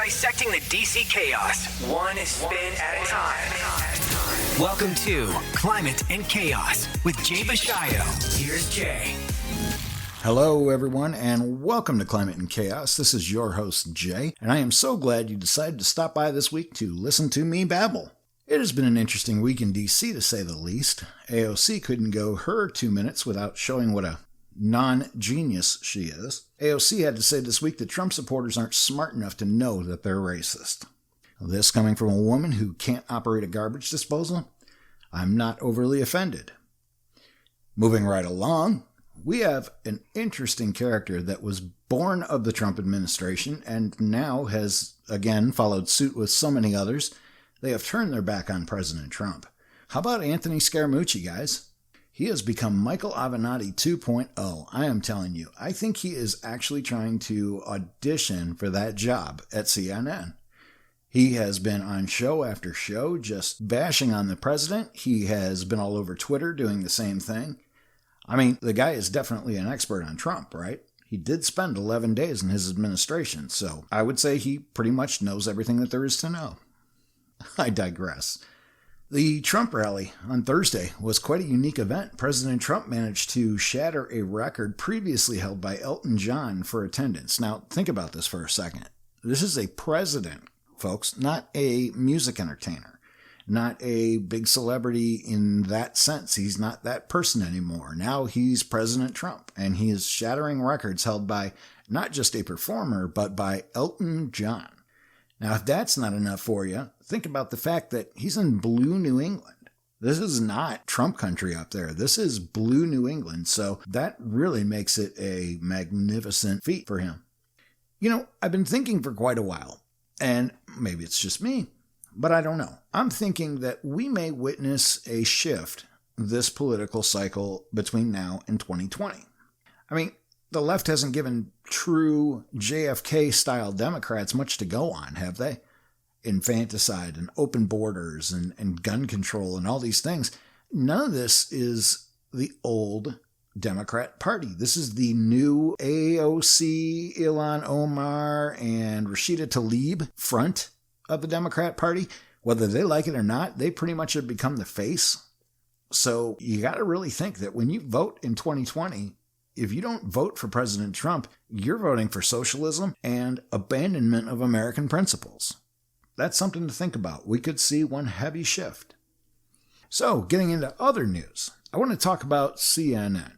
dissecting the DC chaos, one spin at a time. Welcome to Climate and Chaos with Jay Bashayo. Here's Jay. Hello, everyone, and welcome to Climate and Chaos. This is your host, Jay, and I am so glad you decided to stop by this week to listen to me babble. It has been an interesting week in DC, to say the least. AOC couldn't go her 2 minutes without showing what a non-genius she is. AOC had to say this week that Trump supporters aren't smart enough to know that they're racist. This coming from a woman who can't operate a garbage disposal? I'm not overly offended. Moving right along, we have an interesting character that was born of the Trump administration and now has, again, followed suit with so many others. They have turned their back on President Trump. How about Anthony Scaramucci, guys? He has become Michael Avenatti 2.0. I am telling you, I think he is actually trying to audition for that job at CNN. He has been on show after show just bashing on the president. He has been all over Twitter doing the same thing. I mean, the guy is definitely an expert on Trump, right? He did spend 11 days in his administration, so I would say he pretty much knows everything that there is to know. I digress. The Trump rally on Thursday was quite a unique event. President Trump managed to shatter a record previously held by Elton John for attendance. Now, think about this for a second. This is a president, folks, not a music entertainer, not a big celebrity in that sense. He's not that person anymore. Now he's President Trump, and he is shattering records held by not just a performer, but by Elton John. Now, if that's not enough for you, think about the fact that he's in blue New England. This is not Trump country up there. This is blue New England, so that really makes it a magnificent feat for him. You know, I've been thinking for quite a while, and maybe it's just me, but I don't know. I'm thinking that we may witness a shift this political cycle between now and 2020. I mean, the left hasn't given true JFK-style Democrats much to go on, have they? Infanticide and open borders and gun control and all these things. None of this is the old Democrat Party. This is the new AOC, Ilhan Omar, and Rashida Tlaib front of the Democrat Party. Whether they like it or not, they pretty much have become the face. So you got to really think that when you vote in 2020, if you don't vote for President Trump, you're voting for socialism and abandonment of American principles. That's something to think about. We could see one heavy shift. So, getting into other news, I want to talk about CNN.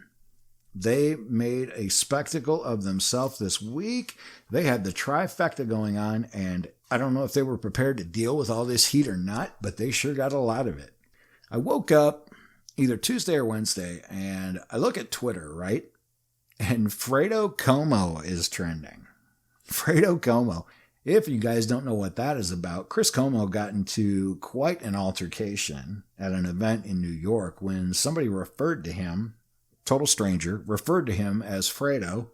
They made a spectacle of themselves this week. They had the trifecta going on, and I don't know if they were prepared to deal with all this heat or not, but they sure got a lot of it. I woke up either Tuesday or Wednesday, and I look at Twitter, right? And Fredo Como is trending. Fredo Como. If you guys don't know what that is about, Chris Como got into quite an altercation at an event in New York when somebody referred to him, total stranger, referred to him as Fredo.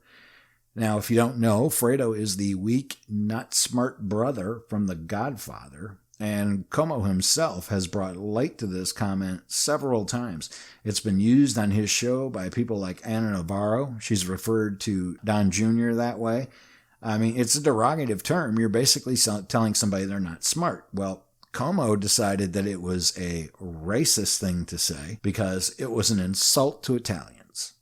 Now, if you don't know, Fredo is the weak, not smart brother from The Godfather. And Como himself has brought light to this comment several times. It's been used on his show by people like Anna Navarro. She's referred to Don Jr. that way. I mean, it's a derogative term. You're basically telling somebody they're not smart. Well, Como decided that it was a racist thing to say because it was an insult to Italians.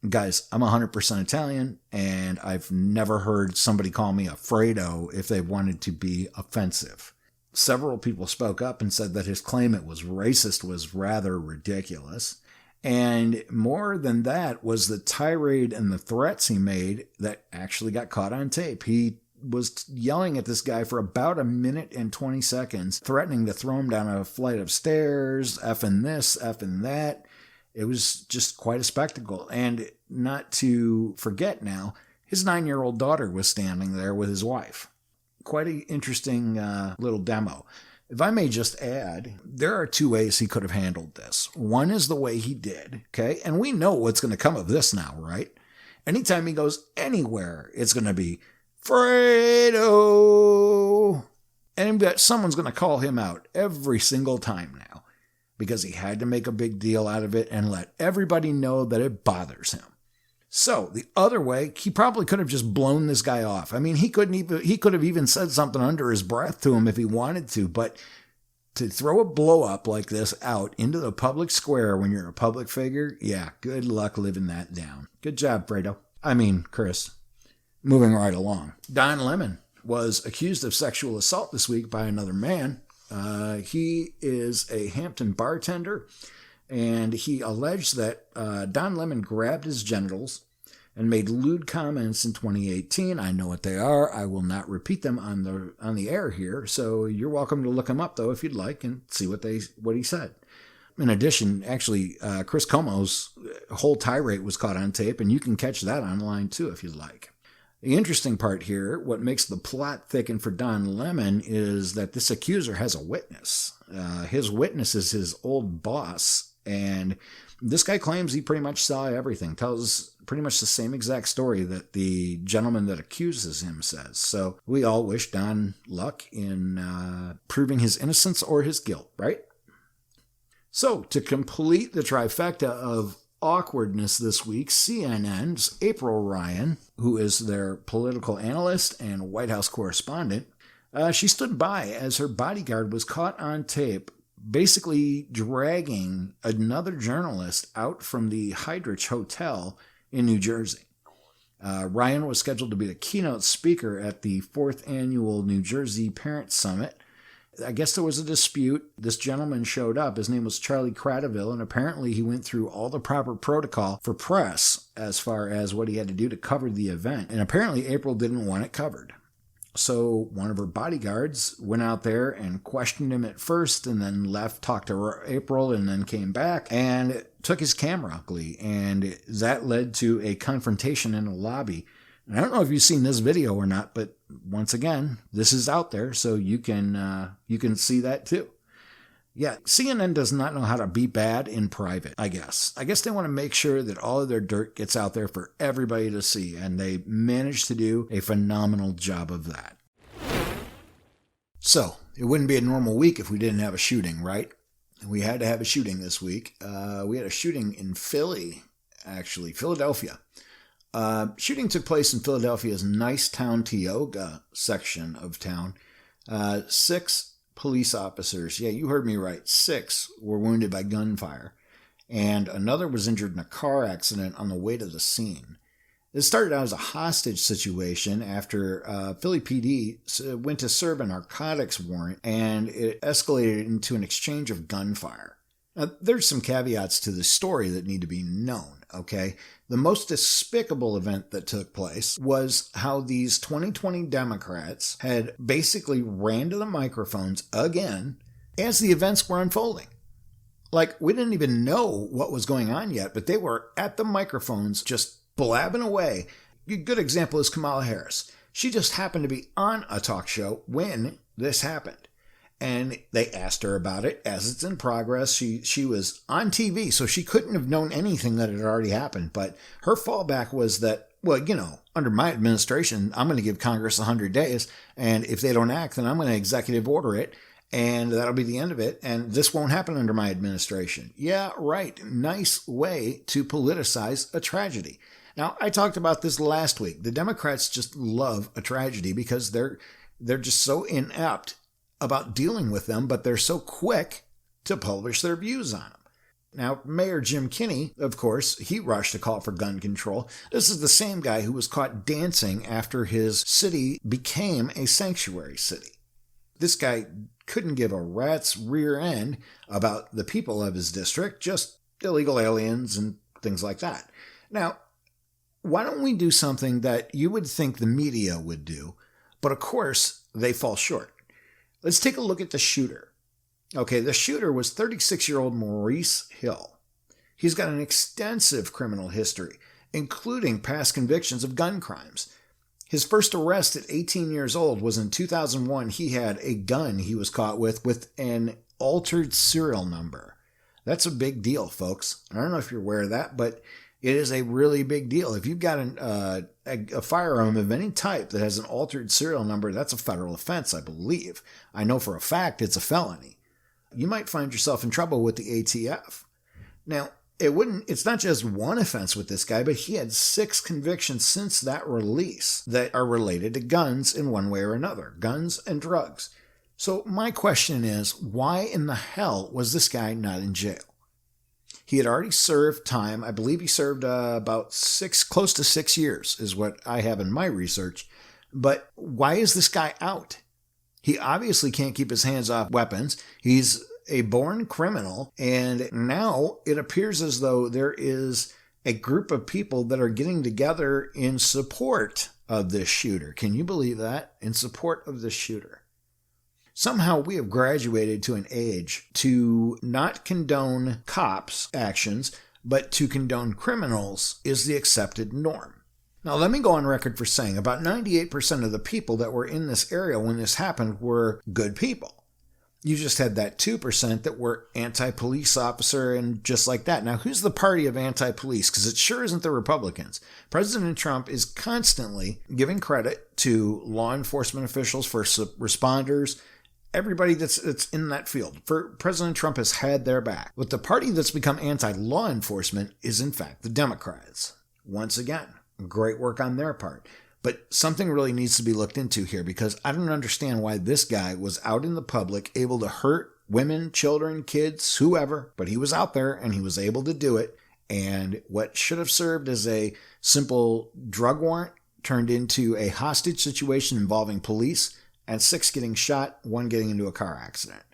Guys, I'm 100% Italian, and I've never heard somebody call me a Fredo if they wanted to be offensive. Several people spoke up and said that his claim it was racist was rather ridiculous. And more than that was the tirade and the threats he made that actually got caught on tape. He was yelling at this guy for about 1 minute and 20 seconds, threatening to throw him down a flight of stairs, effing this, effing that. It was just quite a spectacle. And not to forget now, his 9-year-old daughter was standing there with his wife. Quite an interesting little demo. If I may just add, there are 2 ways he could have handled this. One is the way he did, okay? And we know what's going to come of this now, right? Anytime he goes anywhere, it's going to be, Fredo! And someone's going to call him out every single time now because he had to make a big deal out of it and let everybody know that it bothers him. So the other way, he probably could have just blown this guy off. I mean, he could have even said something under his breath to him if he wanted to, but to throw a blow up like this out into the public square when you're a public figure, yeah, good luck living that down. Good job, Chris. Moving right along. Don Lemon was accused of sexual assault this week by another man. He is a Hampton bartender. And he alleged that Don Lemon grabbed his genitals and made lewd comments in 2018. I know what they are. I will not repeat them on the air here. So you're welcome to look them up, though, if you'd like, and see what he said. In addition, actually, Chris Cuomo's whole tirade was caught on tape, and you can catch that online, too, if you'd like. The interesting part here, what makes the plot thicken for Don Lemon, is that this accuser has a witness. His witness is his old boss. And this guy claims he pretty much saw everything, tells pretty much the same exact story that the gentleman that accuses him says. So we all wish Don luck in proving his innocence or his guilt, right? So to complete the trifecta of awkwardness this week, CNN's April Ryan, who is their political analyst and White House correspondent, she stood by as her bodyguard was caught on tape basically dragging another journalist out from the Heidrich Hotel in New Jersey. Ryan was scheduled to be the keynote speaker at the 4th Annual New Jersey Parent Summit. I guess there was a dispute. This gentleman showed up. His name was Charlie Cradaville, and apparently he went through all the proper protocol for press as far as what he had to do to cover the event. And apparently April didn't want it covered. So one of her bodyguards went out there and questioned him at first and then left, talked to April, and then came back and took his camera. And that led to a confrontation in the lobby. And I don't know if you've seen this video or not, but once again, this is out there, so you can see that too. Yeah, CNN does not know how to be bad in private, I guess. I guess they want to make sure that all of their dirt gets out there for everybody to see, and they managed to do a phenomenal job of that. So, it wouldn't be a normal week if we didn't have a shooting, right? We had to have a shooting this week. We had a shooting in Philadelphia. Shooting took place in Philadelphia's Nicetown Tioga section of town. 6 police officers, yeah, you heard me right, 6 were wounded by gunfire, and another was injured in a car accident on the way to the scene. It started out as a hostage situation after Philly PD went to serve a narcotics warrant, and it escalated into an exchange of gunfire. Now, there's some caveats to this story that need to be known, okay? The most despicable event that took place was how these 2020 Democrats had basically ran to the microphones again as the events were unfolding. Like, we didn't even know what was going on yet, but they were at the microphones just blabbing away. A good example is Kamala Harris. She just happened to be on a talk show when this happened. And they asked her about it as it's in progress. She was on TV, so she couldn't have known anything that had already happened. But her fallback was that, well, under my administration, I'm going to give Congress 100 days. And if they don't act, then I'm going to executive order it. And that'll be the end of it. And this won't happen under my administration. Yeah, right. Nice way to politicize a tragedy. Now, I talked about this last week. The Democrats just love a tragedy because they're just so inept about dealing with them, but they're so quick to publish their views on them. Now, Mayor Jim Kinney, of course, he rushed to call for gun control. This is the same guy who was caught dancing after his city became a sanctuary city. This guy couldn't give a rat's rear end about the people of his district, just illegal aliens and things like that. Now, why don't we do something that you would think the media would do, but of course, they fall short? Let's take a look at the shooter. Okay, the shooter was 36-year-old Maurice Hill. He's got an extensive criminal history, including past convictions of gun crimes. His first arrest at 18 years old was in 2001. He had a gun he was caught with an altered serial number. That's a big deal, folks. I don't know if you're aware of that, but it is a really big deal. If you've got a firearm of any type that has an altered serial number, that's a federal offense, I believe. I know for a fact it's a felony. You might find yourself in trouble with the ATF. Now, It's not just one offense with this guy, but he had 6 convictions since that release that are related to guns in one way or another, guns and drugs. So my question is, why in the hell was this guy not in jail? He had already served time. I believe he served about close to 6 years is what I have in my research. But why is this guy out? He obviously can't keep his hands off weapons. He's a born criminal. And now it appears as though there is a group of people that are getting together in support of this shooter. Can you believe that? In support of this shooter. Somehow we have graduated to an age to not condone cops' actions, but to condone criminals is the accepted norm. Now, let me go on record for saying about 98% of the people that were in this area when this happened were good people. You just had that 2% that were anti-police officer and just like that. Now, who's the party of anti-police? Because it sure isn't the Republicans. President Trump is constantly giving credit to law enforcement officials, first responders, everybody that's in that field. President Trump has had their back. But the party that's become anti-law enforcement is, in fact, the Democrats. Once again, great work on their part. But something really needs to be looked into here because I don't understand why this guy was out in the public able to hurt women, children, kids, whoever. But he was out there and he was able to do it. And what should have served as a simple drug warrant turned into a hostage situation involving police and 6 getting shot, 1 getting into a car accident.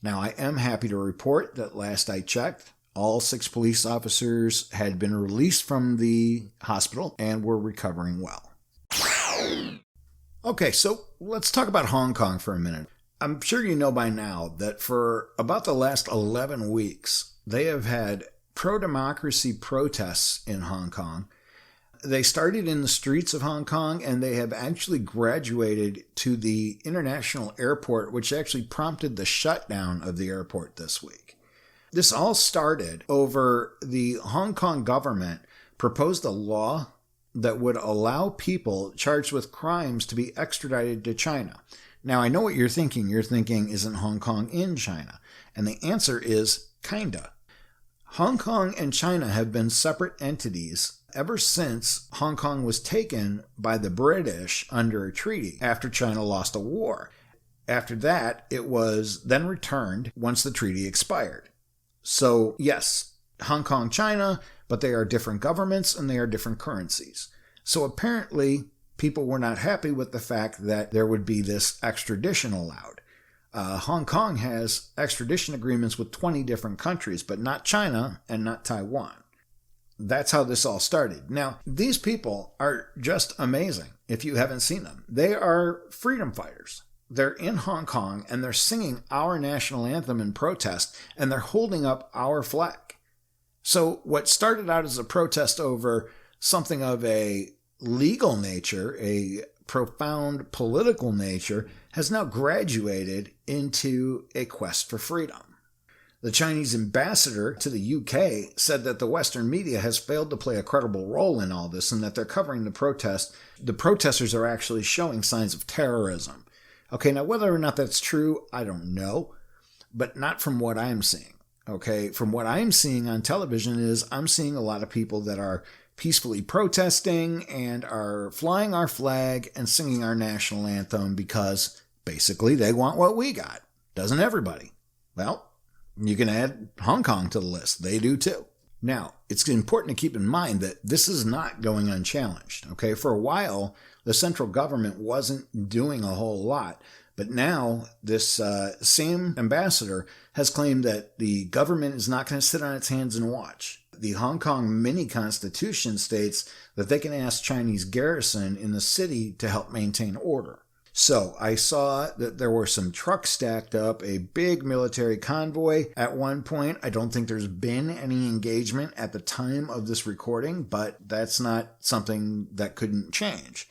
Now, I am happy to report that last I checked, all 6 police officers had been released from the hospital and were recovering well. Okay, so let's talk about Hong Kong for a minute. I'm sure you know by now that for about the last 11 weeks, they have had pro-democracy protests in Hong Kong. They started in the streets of Hong Kong and they have actually graduated to the international airport, which actually prompted the shutdown of the airport this week. This all started over the Hong Kong government proposed a law that would allow people charged with crimes to be extradited to China. Now, I know what you're thinking. You're thinking, isn't Hong Kong in China? And the answer is kinda. Hong Kong and China have been separate entities ever since Hong Kong was taken by the British under a treaty after China lost a war. After that, it was then returned once the treaty expired. So, yes, Hong Kong, China, but they are different governments and they are different currencies. So apparently, people were not happy with the fact that there would be this extradition allowed. Hong Kong has extradition agreements with 20 different countries, but not China and not Taiwan. That's how this all started. Now, these people are just amazing if you haven't seen them. They are freedom fighters. They're in Hong Kong and they're singing our national anthem in protest and they're holding up our flag. So what started out as a protest over something of a legal nature, a profound political nature, has now graduated into a quest for freedom. The Chinese ambassador to the UK said that the Western media has failed to play a credible role in all this and that they're covering the protest. The protesters are actually showing signs of terrorism. Okay, now whether or not that's true, I don't know, but not from what I'm seeing. Okay, from what I'm seeing on television is I'm seeing a lot of people that are peacefully protesting and are flying our flag and singing our national anthem because basically they want what we got. Doesn't everybody? Well, you can add Hong Kong to the list. They do too. Now, it's important to keep in mind that this is not going unchallenged. Okay, for a while, the central government wasn't doing a whole lot. But now this same ambassador has claimed that the government is not going to sit on its hands and watch. The Hong Kong mini-constitution states that they can ask Chinese garrison in the city to help maintain order. So I saw that there were some trucks stacked up, a big military convoy at one point. I don't think there's been any engagement at the time of this recording, but that's not something that couldn't change.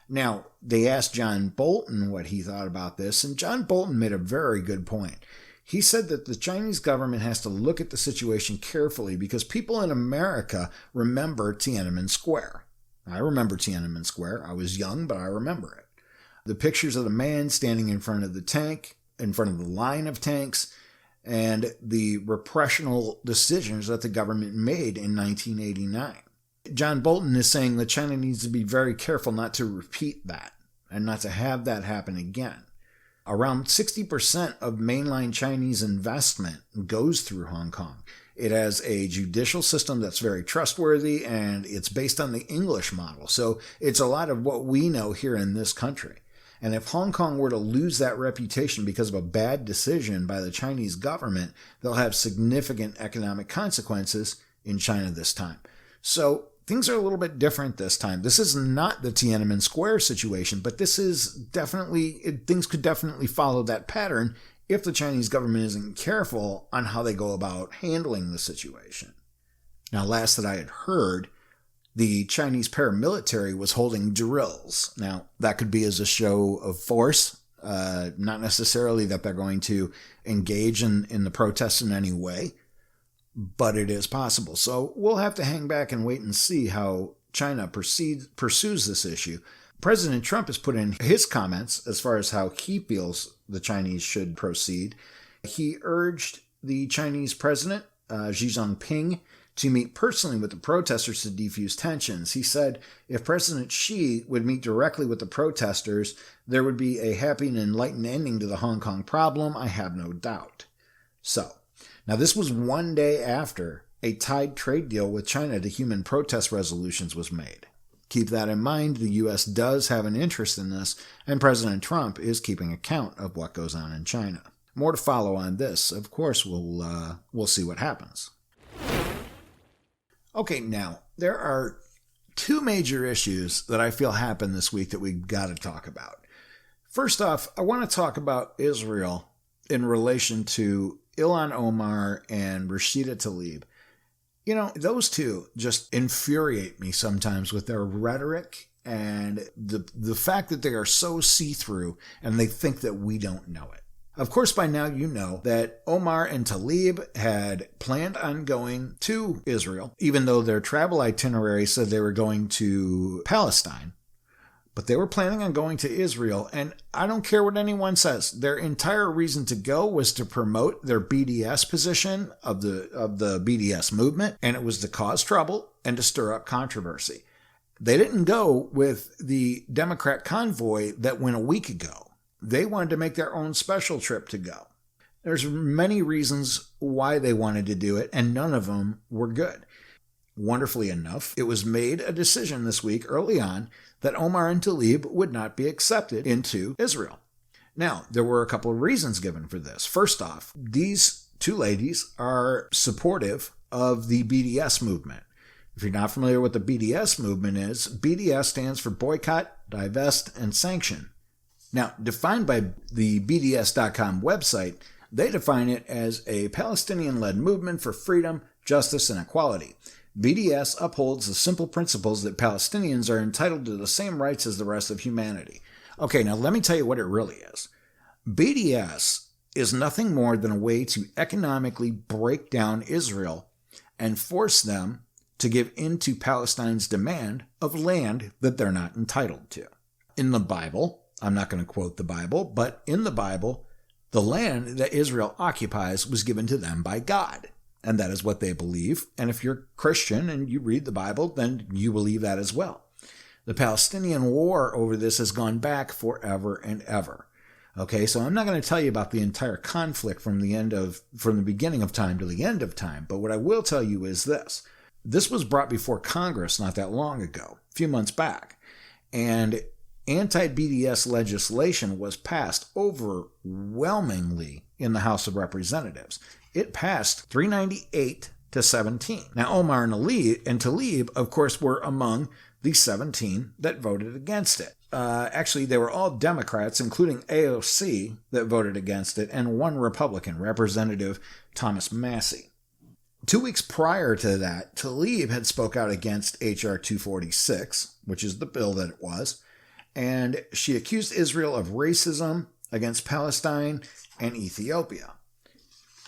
Now, they asked John Bolton what he thought about this, and John Bolton made a very good point. He said that the Chinese government has to look at the situation carefully because people in America remember Tiananmen Square. I remember Tiananmen Square. I was young, but I remember it. The pictures of the man standing in front of the tank, in front of the line of tanks, and the repressional decisions that the government made in 1989. John Bolton is saying that China needs to be very careful not to repeat that and not to have that happen again. Around 60% of mainline Chinese investment goes through Hong Kong. It has a judicial system that's very trustworthy, and it's based on the English model. So it's a lot of what we know here in this country. And if Hong Kong were to lose that reputation because of a bad decision by the Chinese government, they'll have significant economic consequences in China this time. So things are a little bit different this time. This is not the Tiananmen Square situation, but this is things could definitely follow that pattern if the Chinese government isn't careful on how they go about handling the situation. Now, last that I had heard, the Chinese paramilitary was holding drills. Now, that could be as a show of force, not necessarily that they're going to engage in the protests in any way, but it is possible. So we'll have to hang back and wait and see how China pursues this issue. President Trump has put in his comments as far as how he feels the Chinese should proceed. He urged the Chinese president, Xi Jinping, to meet personally with the protesters to defuse tensions. He said if President Xi would meet directly with the protesters, there would be a happy and enlightened ending to the Hong Kong problem, I have no doubt. So, now this was one day after a tied trade deal with China to human protest resolutions was made. Keep that in mind, the U.S. does have an interest in this, and President Trump is keeping account of what goes on in China. More to follow on this. Of course, we'll see what happens. Okay, now, there are two major issues that I feel happened this week that we've got to talk about. First off, I want to talk about Israel in relation to Ilhan Omar and Rashida Tlaib. You know, those two just infuriate me sometimes with their rhetoric and the fact that they are so see-through and they think that we don't know it. Of course, by now you know that Omar and Tlaib had planned on going to Israel, even though their travel itinerary said they were going to Palestine. But they were planning on going to Israel, and I don't care what anyone says. Their entire reason to go was to promote their BDS position of the BDS movement, and it was to cause trouble and to stir up controversy. They didn't go with the Democrat convoy that went a week ago. They wanted to make their own special trip to go. There's many reasons why they wanted to do it, and none of them were good. Wonderfully enough, it was made a decision this week early on that Omar and Tlaib would not be accepted into Israel. Now, there were a couple of reasons given for this. First off, these two ladies are supportive of the BDS movement. If you're not familiar with the BDS movement is, BDS stands for Boycott, Divest, and Sanction. Now, defined by the BDS.com website, they define it as a Palestinian-led movement for freedom, justice, and equality. BDS upholds the simple principles that Palestinians are entitled to the same rights as the rest of humanity. Okay, now let me tell you what it really is. BDS is nothing more than a way to economically break down Israel and force them to give in to Palestine's demand of land that they're not entitled to. In the Bible, I'm not going to quote the Bible, but in the Bible, the land that Israel occupies was given to them by God. And that is what they believe. And if you're Christian and you read the Bible, then you believe that as well. The Palestinian war over this has gone back forever and ever. Okay, so I'm not going to tell you about the entire conflict from the beginning of time to the end of time. But what I will tell you is this. This was brought before Congress not that long ago, a few months back. And anti-BDS legislation was passed overwhelmingly in the House of Representatives. It passed 398 to 17. Now, Omar and Tlaib, of course, were among the 17 that voted against it. Actually, they were all Democrats, including AOC, that voted against it, and one Republican, Representative Thomas Massey. 2 weeks prior to that, Tlaib had spoke out against H.R. 246, which is the bill that it was, and she accused Israel of racism against Palestine and Ethiopia.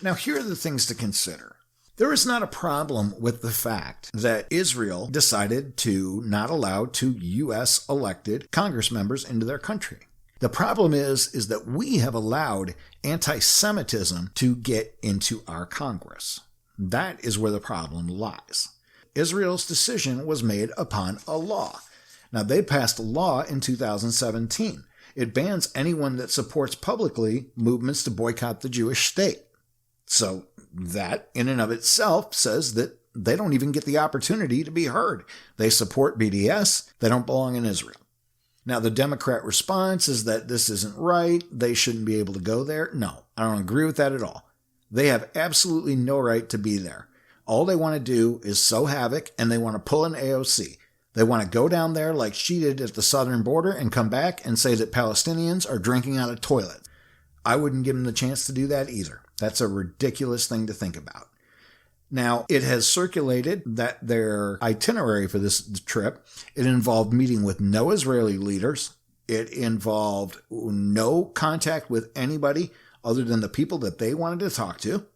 Now, here are the things to consider. There is not a problem with the fact that Israel decided to not allow 2 U.S. elected Congress members into their country. The problem is that we have allowed anti-Semitism to get into our Congress. That is where the problem lies. Israel's decision was made upon a law. Now, they passed a law in 2017. It bans anyone that supports publicly movements to boycott the Jewish state. So that, in and of itself, says that they don't even get the opportunity to be heard. They support BDS. They don't belong in Israel. Now, the Democrat response is that this isn't right. They shouldn't be able to go there. No, I don't agree with that at all. They have absolutely no right to be there. All they want to do is sow havoc, and they want to pull an AOC. They want to go down there like she did at the southern border and come back and say that Palestinians are drinking out of toilets. I wouldn't give them the chance to do that either. That's a ridiculous thing to think about. Now, it has circulated that their itinerary for this trip, it involved meeting with no Israeli leaders. It involved no contact with anybody other than the people that they wanted to talk to.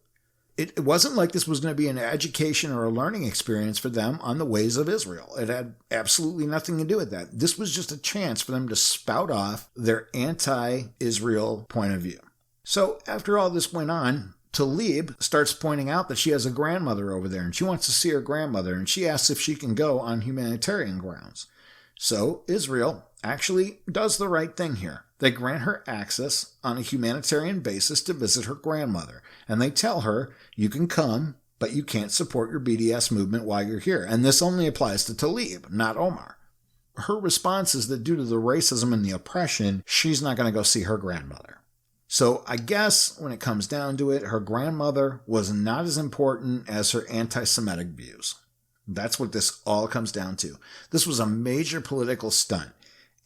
It wasn't like this was going to be an education or a learning experience for them on the ways of Israel. It had absolutely nothing to do with that. This was just a chance for them to spout off their anti-Israel point of view. So after all this went on, Talib starts pointing out that she has a grandmother over there and she wants to see her grandmother, and she asks if she can go on humanitarian grounds. So Israel actually does the right thing here. They grant her access on a humanitarian basis to visit her grandmother, and they tell her, you can come, but you can't support your BDS movement while you're here. And this only applies to Talib, not Omar. Her response is that due to the racism and the oppression, she's not going to go see her grandmother. So I guess when it comes down to it, her grandmother was not as important as her anti-Semitic views. That's what this all comes down to. This was a major political stunt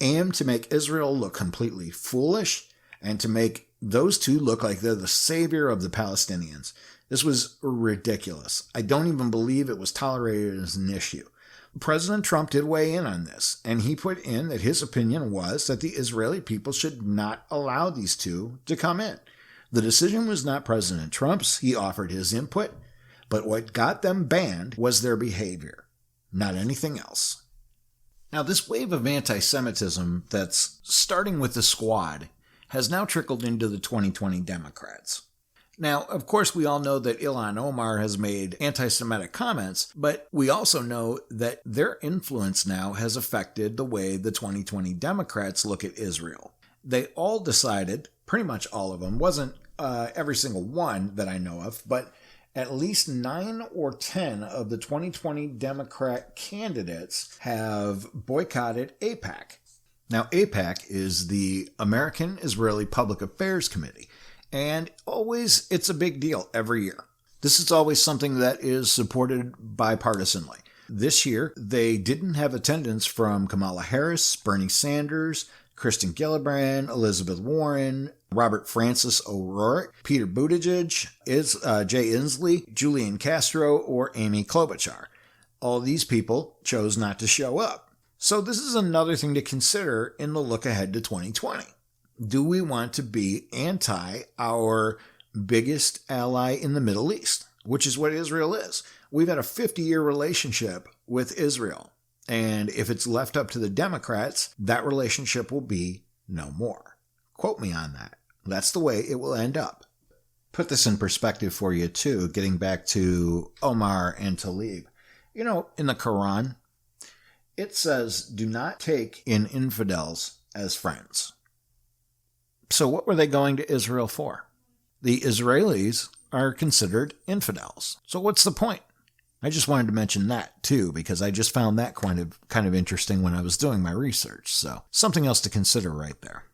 aimed to make Israel look completely foolish and to make those two look like they're the savior of the Palestinians. This was ridiculous. I don't even believe it was tolerated as an issue. President Trump did weigh in on this, and he put in that his opinion was that the Israeli people should not allow these two to come in. The decision was not President Trump's. He offered his input, but what got them banned was their behavior, not anything else. Now, this wave of anti-Semitism that's starting with the squad has now trickled into the 2020 Democrats. Now, of course, we all know that Ilhan Omar has made anti-Semitic comments, but we also know that their influence now has affected the way the 2020 Democrats look at Israel. They all decided, pretty much all of them, wasn't every single one that I know of, but at least 9 or 10 of the 2020 Democrat candidates have boycotted AIPAC. Now, AIPAC is the American Israeli Public Affairs Committee, and it's a big deal every year. This is always something that is supported bipartisanly. This year, they didn't have attendance from Kamala Harris, Bernie Sanders, Kristen Gillibrand, Elizabeth Warren, Robert Francis O'Rourke, Peter Buttigieg, Jay Inslee, Julian Castro, or Amy Klobuchar. All these people chose not to show up. So this is another thing to consider in the look ahead to 2020. Do we want to be anti our biggest ally in the Middle East, which is what Israel is? We've had a 50-year relationship with Israel. And if it's left up to the Democrats, that relationship will be no more. Quote me on that. That's the way it will end up. Put this in perspective for you, too, getting back to Omar and Talib. You know, in the Quran, it says, do not take in infidels as friends. So what were they going to Israel for? The Israelis are considered infidels. So what's the point? I just wanted to mention that, too, because I just found that kind of interesting when I was doing my research. So something else to consider right there.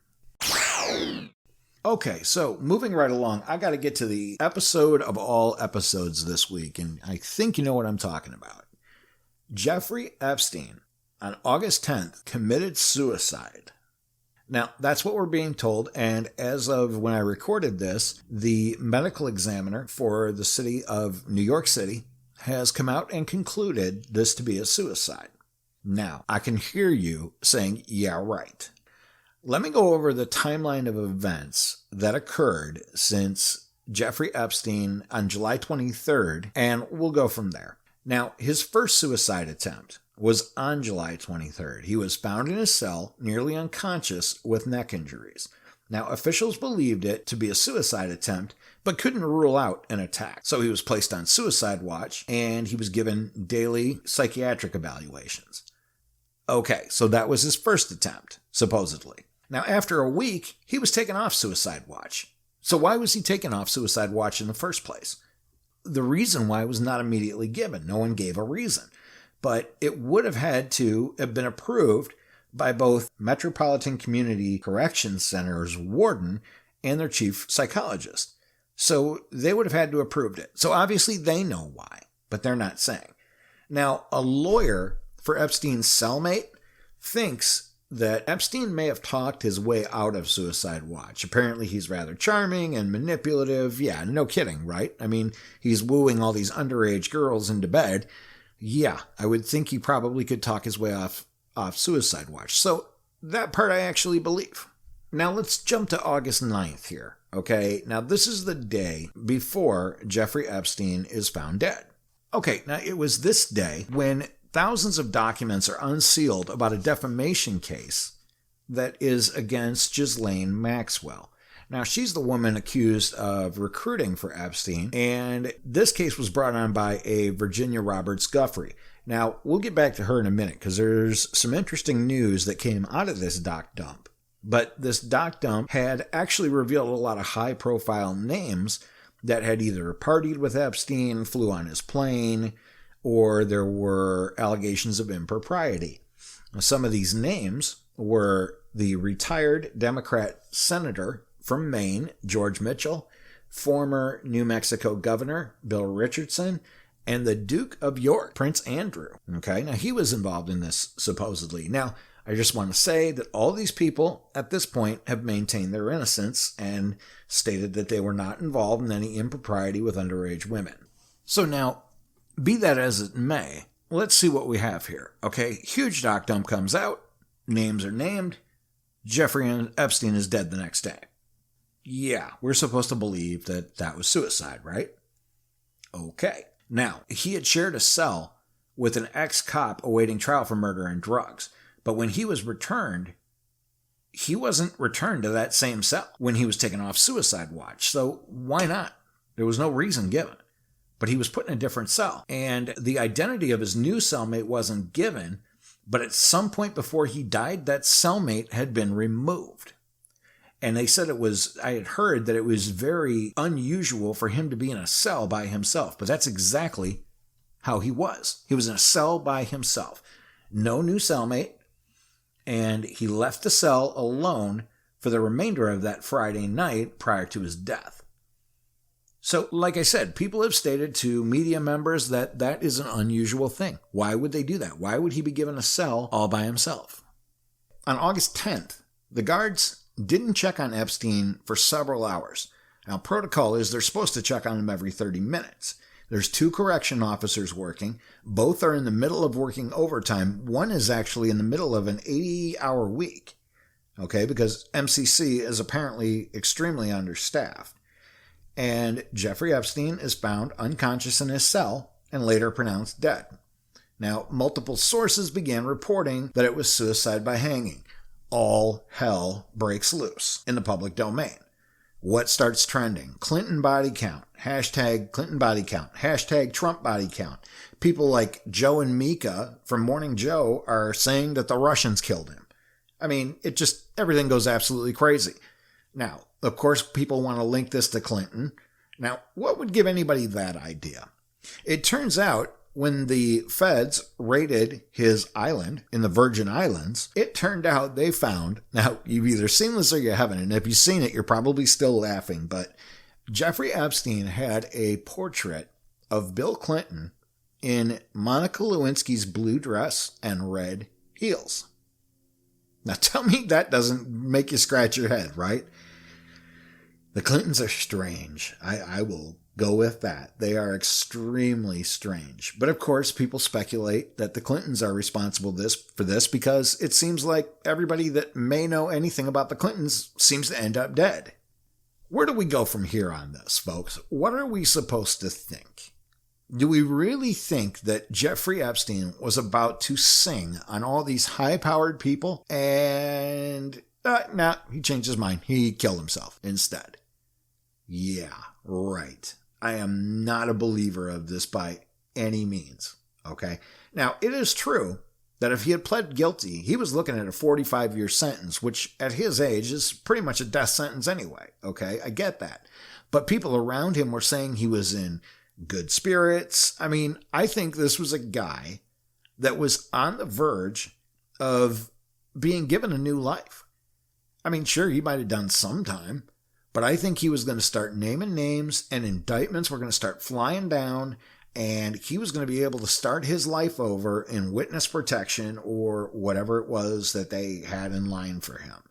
Okay, so moving right along, I got to get to the episode of all episodes this week, and I think you know what I'm talking about. Jeffrey Epstein, on August 10th, committed suicide. Now, that's what we're being told, and as of when I recorded this, the medical examiner for the city of New York City has come out and concluded this to be a suicide. Now, I can hear you saying, yeah, right. Let me go over the timeline of events that occurred since Jeffrey Epstein on July 23rd, and we'll go from there. Now, his first suicide attempt was on July 23rd. He was found in his cell, nearly unconscious with neck injuries. Now, officials believed it to be a suicide attempt, but couldn't rule out an attack. So he was placed on suicide watch, and he was given daily psychiatric evaluations. Okay, so that was his first attempt, supposedly. Now, after a week, he was taken off suicide watch. So why was he taken off suicide watch in the first place? The reason why was not immediately given. No one gave a reason. But it would have had to have been approved by both Metropolitan Community Corrections Center's warden and their chief psychologist. So they would have had to have approved it. So obviously they know why, but they're not saying. Now, a lawyer for Epstein's cellmate thinks that Epstein may have talked his way out of suicide watch. Apparently he's rather charming and manipulative. Yeah, no kidding, right? I mean, he's wooing all these underage girls into bed. Yeah, I would think he probably could talk his way off suicide watch. So that part I actually believe. Now let's jump to August 9th here, okay? Now this is the day before Jeffrey Epstein is found dead. Okay, now it was this day when thousands of documents are unsealed about a defamation case that is against Ghislaine Maxwell. Now, she's the woman accused of recruiting for Epstein, and this case was brought on by a Virginia Roberts Guffrey. Now, we'll get back to her in a minute because there's some interesting news that came out of this doc dump. But this doc dump had actually revealed a lot of high-profile names that had either partied with Epstein, flew on his plane, or there were allegations of impropriety. Some of these names were the retired Democrat senator from Maine, George Mitchell, former New Mexico governor, Bill Richardson, and the Duke of York, Prince Andrew. Okay, now he was involved in this, supposedly. Now, I just want to say that all these people at this point have maintained their innocence and stated that they were not involved in any impropriety with underage women. So now, be that as it may, let's see what we have here. Okay, huge doc dump comes out, names are named, Jeffrey Epstein is dead the next day. Yeah, we're supposed to believe that that was suicide, right? Okay. Now, he had shared a cell with an ex-cop awaiting trial for murder and drugs. But when he was returned, he wasn't returned to that same cell when he was taken off suicide watch. So why not? There was no reason given. But he was put in a different cell. And the identity of his new cellmate wasn't given. But at some point before he died, that cellmate had been removed. And they said I had heard that it was very unusual for him to be in a cell by himself. But that's exactly how he was. He was in a cell by himself. No new cellmate. And he left the cell alone for the remainder of that Friday night prior to his death. So, like I said, people have stated to media members that that is an unusual thing. Why would they do that? Why would he be given a cell all by himself? On August 10th, the guards didn't check on Epstein for several hours. Now, protocol is they're supposed to check on him every 30 minutes. There's 2 correction officers working. Both are in the middle of working overtime. One is actually in the middle of an 80-hour week, okay, because MCC is apparently extremely understaffed. And Jeffrey Epstein is found unconscious in his cell and later pronounced dead. Now, multiple sources began reporting that it was suicide by hanging. All hell breaks loose in the public domain. What starts trending? Clinton body count. Hashtag Clinton body count. Hashtag Trump body count. People like Joe and Mika from Morning Joe are saying that the Russians killed him. I mean, everything goes absolutely crazy. Now, of course, people want to link this to Clinton. Now, what would give anybody that idea? It turns out when the feds raided his island in the Virgin Islands, it turned out they found, now you've either seen this or you haven't, and if you've seen it, you're probably still laughing, but Jeffrey Epstein had a portrait of Bill Clinton in Monica Lewinsky's blue dress and red heels. Now tell me that doesn't make you scratch your head, right? The Clintons are strange. I will go with that. They are extremely strange. But of course, people speculate that the Clintons are responsible for this because it seems like everybody that may know anything about the Clintons seems to end up dead. Where do we go from here on this, folks? What are we supposed to think? Do we really think that Jeffrey Epstein was about to sing on all these high-powered people? And he changed his mind. He killed himself instead. Yeah, right. I am not a believer of this by any means. Okay? Now, it is true that if he had pled guilty, he was looking at a 45-year sentence, which at his age is pretty much a death sentence anyway. Okay? I get that. But people around him were saying he was in good spirits. I mean, I think this was a guy that was on the verge of being given a new life. I mean, sure, he might have done some time, but I think he was going to start naming names and indictments were going to start flying down, and he was going to be able to start his life over in witness protection or whatever it was that they had in line for him.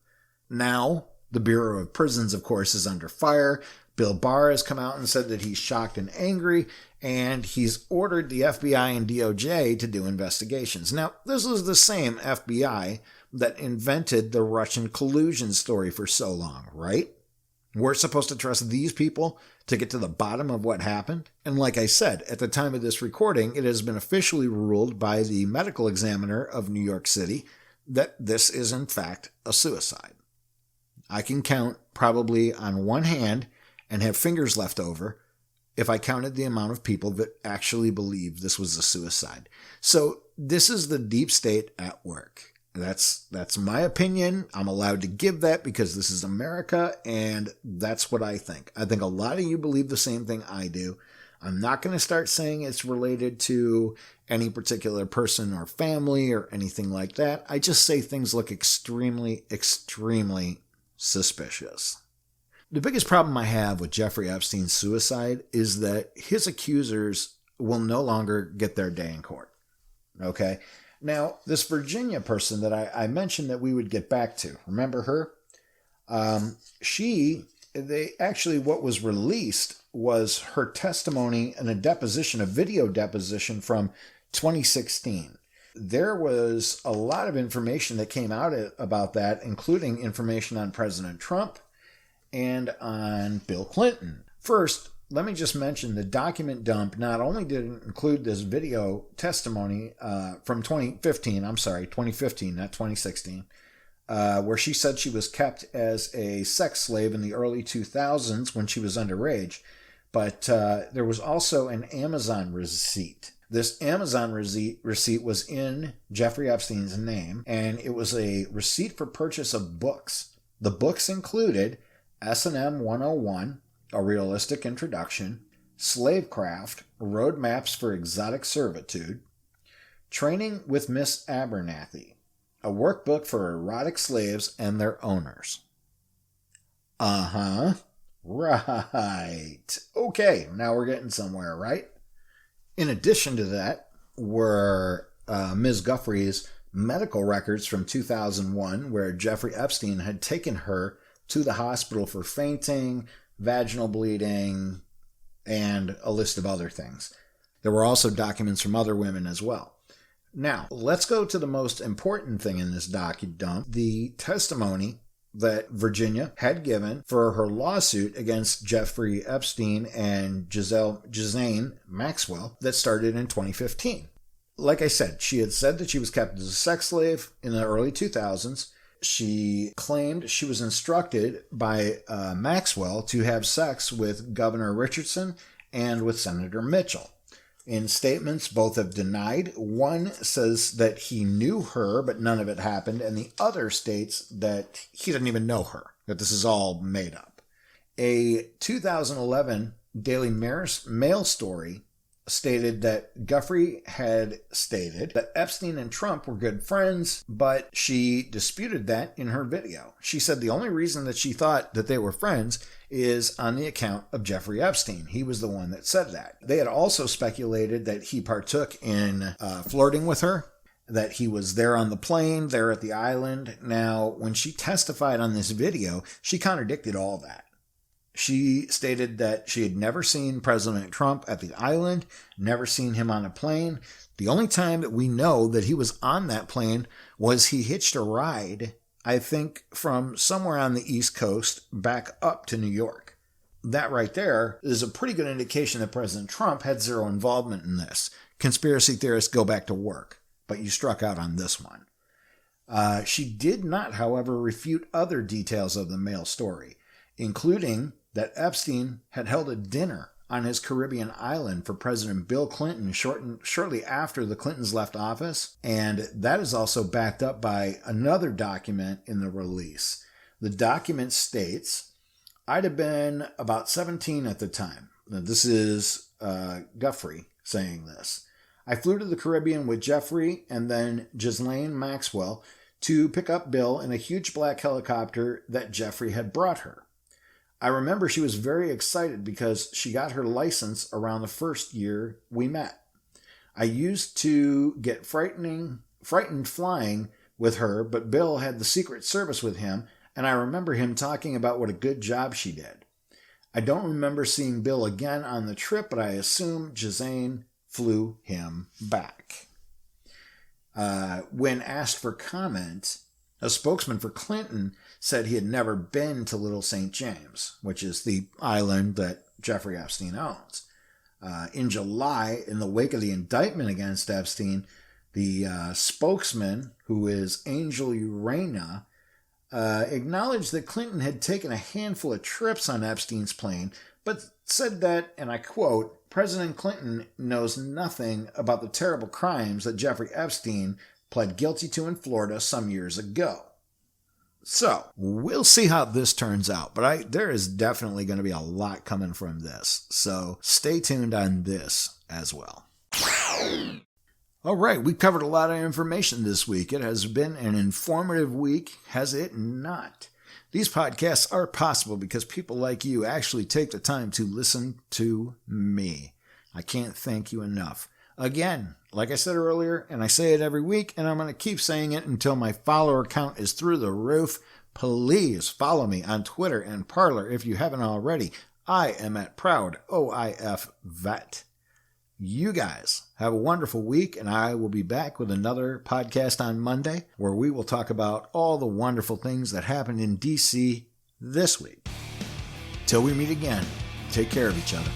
Now, the Bureau of Prisons, of course, is under fire. Bill Barr has come out and said that he's shocked and angry, and he's ordered the FBI and DOJ to do investigations. Now, this is the same FBI that invented the Russian collusion story for so long, right? We're supposed to trust these people to get to the bottom of what happened? And like I said, at the time of this recording, it has been officially ruled by the medical examiner of New York City that this is, in fact, a suicide. I can count probably on one hand and have fingers left over if I counted the amount of people that actually believe this was a suicide. So this is the deep state at work. That's my opinion. I'm allowed to give that because this is America, and that's what I think. I think a lot of you believe the same thing I do. I'm not going to start saying it's related to any particular person or family or anything like that. I just say things look extremely, extremely suspicious. The biggest problem I have with Jeffrey Epstein's suicide is that his accusers will no longer get their day in court. Okay? Now, this Virginia person that I mentioned that we would get back to, remember her? What was released was her testimony in a video deposition from 2016. There was a lot of information that came out about that, including information on President Trump and on Bill Clinton. First, let me just mention the document dump not only did it include this video testimony from 2015, not 2016, where she said she was kept as a sex slave in the early 2000s when she was underage, but there was also an Amazon receipt. This Amazon receipt was in Jeffrey Epstein's name, and it was a receipt for purchase of books. The books included S&M 101, A Realistic Introduction, Slavecraft, Roadmaps for Exotic Servitude, Training with Miss Abernathy, a workbook for erotic slaves and their owners. Right. Okay, now we're getting somewhere, right? In addition to that were Ms. Guthrie's medical records from 2001, where Jeffrey Epstein had taken her to the hospital for fainting, vaginal bleeding, and a list of other things. There were also documents from other women as well. Now, let's go to the most important thing in this docu-dump, the testimony that Virginia had given for her lawsuit against Jeffrey Epstein and Ghislaine Maxwell that started in 2015. Like I said, she had said that she was kept as a sex slave in the early 2000s. She claimed she was instructed by Maxwell to have sex with Governor Richardson and with Senator Mitchell. In statements, both have denied. One says that he knew her, but none of it happened, and the other states that he didn't even know her, that this is all made up. A 2011 Daily Mail story stated that Guthrie had stated that Epstein and Trump were good friends, but she disputed that in her video. She said the only reason that she thought that they were friends is on the account of Jeffrey Epstein. He was the one that said that. They had also speculated that he partook in flirting with her, that he was there on the plane, there at the island. Now, when she testified on this video, she contradicted all that. She stated that she had never seen President Trump at the island, never seen him on a plane. The only time that we know that he was on that plane was he hitched a ride, I think, from somewhere on the East Coast back up to New York. that right there is a pretty good indication that President Trump had zero involvement in this. Conspiracy theorists, go back to work. But you struck out on this one. She did not, however, refute other details of the mail story, including that Epstein had held a dinner on his Caribbean island for President Bill Clinton shortly after the Clintons left office, and that is also backed up by another document in the release. The document states, I'd have been about 17 at the time. Now, this is Guffrey saying this. I flew to the Caribbean with Jeffrey and then Ghislaine Maxwell to pick up Bill in a huge black helicopter that Jeffrey had brought her. I remember she was very excited because she got her license around the first year we met. I used to get frightened flying with her, but Bill had the Secret Service with him, and I remember him talking about what a good job she did. I don't remember seeing Bill again on the trip, but I assume Ghislaine flew him back. When asked for comment, a spokesman for Clinton said he had never been to Little St. James, which is the island that Jeffrey Epstein owns. In July, in the wake of the indictment against Epstein, the spokesman, who is Angel Urena, acknowledged that Clinton had taken a handful of trips on Epstein's plane, but said that, and I quote, President Clinton knows nothing about the terrible crimes that Jeffrey Epstein pled guilty to in Florida some years ago. So, we'll see how this turns out, but there is definitely going to be a lot coming from this. So, stay tuned on this as well. All right, we covered a lot of information this week. It has been an informative week, has it not? These podcasts are possible because people like you actually take the time to listen to me. I can't thank you enough. Again, like I said earlier, and I say it every week, and I'm going to keep saying it until my follower count is through the roof, please follow me on Twitter and Parler if you haven't already. I am at Proud OIF Vet. You guys have a wonderful week, and I will be back with another podcast on Monday where we will talk about all the wonderful things that happened in D.C. this week. Till we meet again, take care of each other.